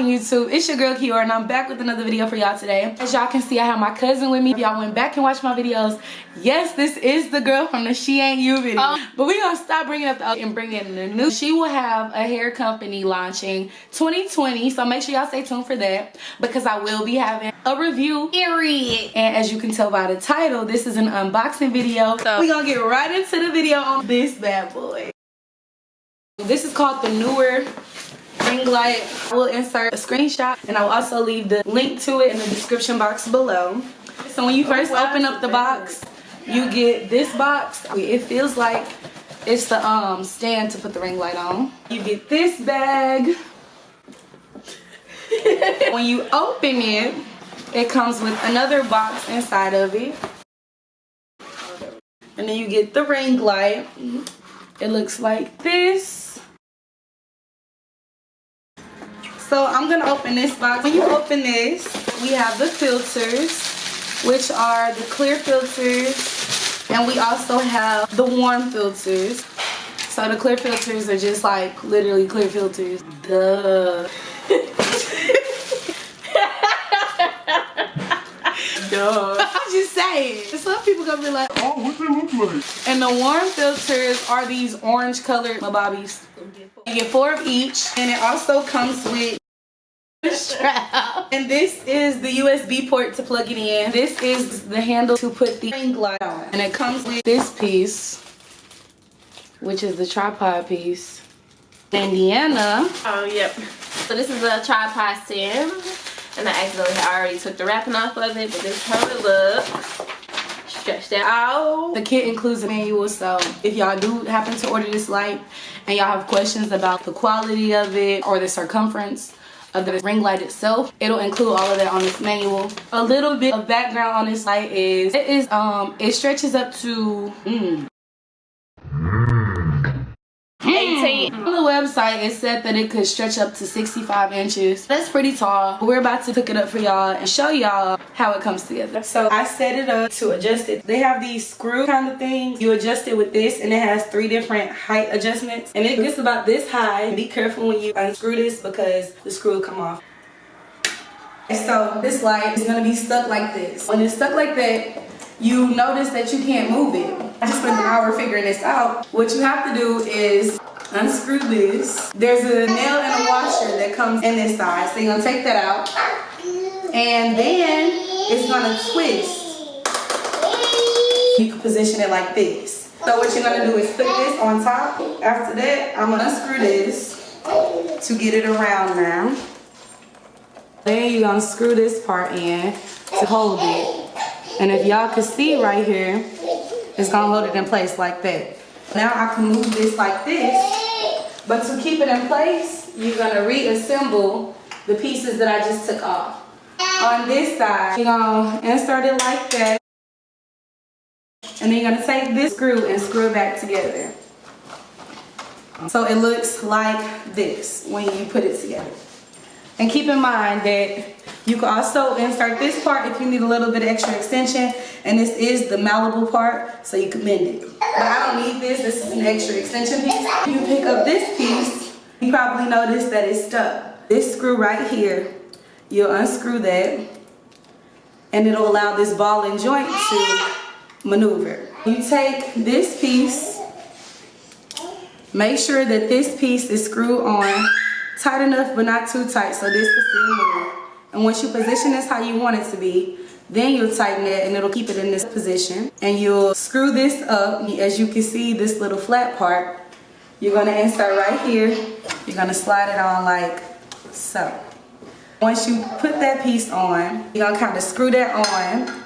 poppin' YouTube? It's your girl Neewer, and I'm back with another video for y'all today. As y'all can see, I have my cousin with me. If y'all went back and watched my videos, yes, this is the girl from the She Ain't You video. But we gonna stop bringing up the old and bring in the new. She will have a hair company launching 2020, so make sure y'all stay tuned for that, because I will be having a review, period. And as you can tell by the title, this is an unboxing video. So we gonna get right into the video on this bad boy. This is called the Neewer ring light. I will insert a screenshot and I will also leave the link to it in the description box below. So when you first open up the box, you get this box. It feels like it's the stand to put the ring light on. You get this bag. When you open it, it comes with another box inside of it. And then you get the ring light. It looks like this. So I'm gonna open this box. When you open this, we have the filters, which are the clear filters, and we also have the warm filters. So the clear filters are just like literally clear filters. Duh. Duh. I'm just saying. Some people gonna be like, oh, what they look like? And the warm filters are these orange colored bobbies. You get 4 of each, and it also comes with a strap. And this is the USB port to plug it in. This is the handle to put the ring light on. And it comes with this piece, which is the tripod piece. Indiana. Oh, yep. So this is a tripod stand. And I already took the wrapping off of it, but this is how it looks. Stretched it out. The kit includes a manual, so if y'all do happen to order this light and y'all have questions about the quality of it or the circumference of the ring light itself, it'll include all of that on this manual. A little bit of background on this light is it stretches up to 18. On the website, it said that it could stretch up to 65 inches. That's pretty tall. We're about to hook it up for y'all and show y'all how it comes together. So I set it up to adjust it. They have these screw kind of things. You adjust it with this, and it has 3 different height adjustments. And it gets about this high. Be careful when you unscrew this because the screw will come off. So this light is gonna be stuck like this. When it's stuck like that, you notice that you can't move it. I just spent an hour figuring this out. What you have to do is unscrew this. There's a nail and a washer that comes in this side. So you're gonna take that out. And then it's gonna twist. You can position it like this. So what you're gonna do is put this on top. After that, I'm gonna unscrew this to get it around now. Then you're gonna screw this part in to hold it. And if y'all can see right here, it's gonna hold it in place like that. Now I can move this like this, but to keep it in place, you're gonna reassemble the pieces that I just took off. On this side, you're gonna insert it like that, and then you're gonna take this screw and screw it back together. So it looks like this when you put it together. And keep in mind that you can also insert this part if you need a little bit of extra extension, and this is the malleable part, so you can bend it. But I don't need this. This is an extra extension piece. You pick up this piece, you probably noticed that it's stuck. This screw right here, you'll unscrew that, and it'll allow this ball and joint to maneuver. You take this piece, make sure that this piece is screwed on tight enough but not too tight so this can still move. And once you position this how you want it to be, then you'll tighten it and it'll keep it in this position. And you'll screw this up. As you can see, this little flat part, you're gonna insert right here. You're gonna slide it on like so. Once you put that piece on, you're gonna kind of screw that on.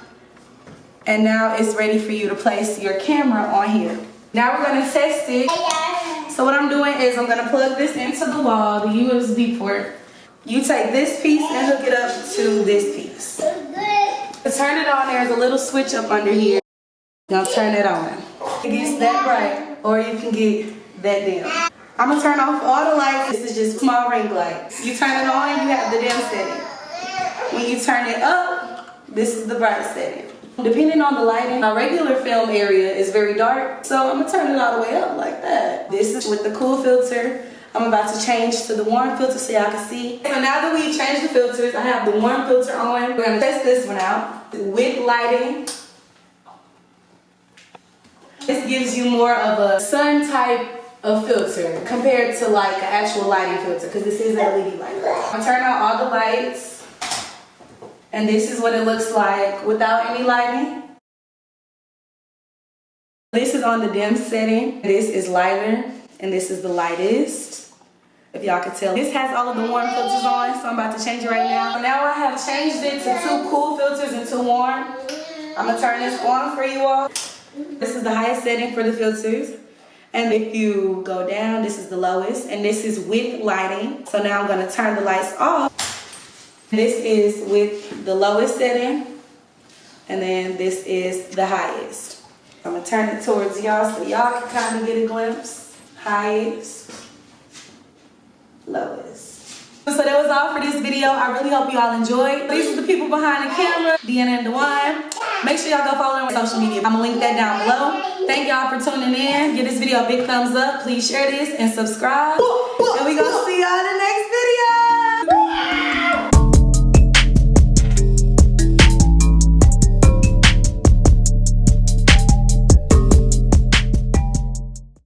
And now it's ready for you to place your camera on here. Now we're gonna test it. So what I'm doing is I'm gonna plug this into the wall, the USB port. You take this piece and hook it up to this piece. To turn it on, there's a little switch up under here. You're gonna turn it on. It gets that bright, or you can get that dim. I'm gonna turn off all the lights. This is just small ring light. You turn it on, you have the dim setting. When you turn it up, this is the bright setting. Depending on the lighting, our regular film area is very dark, so I'm gonna turn it all the way up like that. This is with the cool filter. I'm about to change to the warm filter so y'all can see. So now that we've changed the filters, I have the warm filter on. We're gonna test this one out with lighting. This gives you more of a sun type of filter compared to like an actual lighting filter, because this is an LED light. I'm gonna turn out all the lights, and this is what it looks like without any lighting. This is on the dim setting. This is lighter, and this is the lightest, if y'all can tell. This has all of the warm filters on, so I'm about to change it right now. Now I have changed it to 2 cool filters and 2 warm. I'm gonna turn this on for you all. This is the highest setting for the filters. And if you go down, this is the lowest, and this is with lighting. So now I'm gonna turn the lights off. This is with the lowest setting, and then this is the highest. I'm gonna turn it towards y'all so y'all can kind of get a glimpse. Highest, lowest. So that was all for this video. I really hope you all enjoyed. These are the people behind the camera, Deanna and Dewan. Make sure y'all go follow them on social media. I'm gonna link that down below. Thank y'all for tuning in. Give this video a big thumbs up. Please share this and subscribe. And we gonna see y'all in the next video.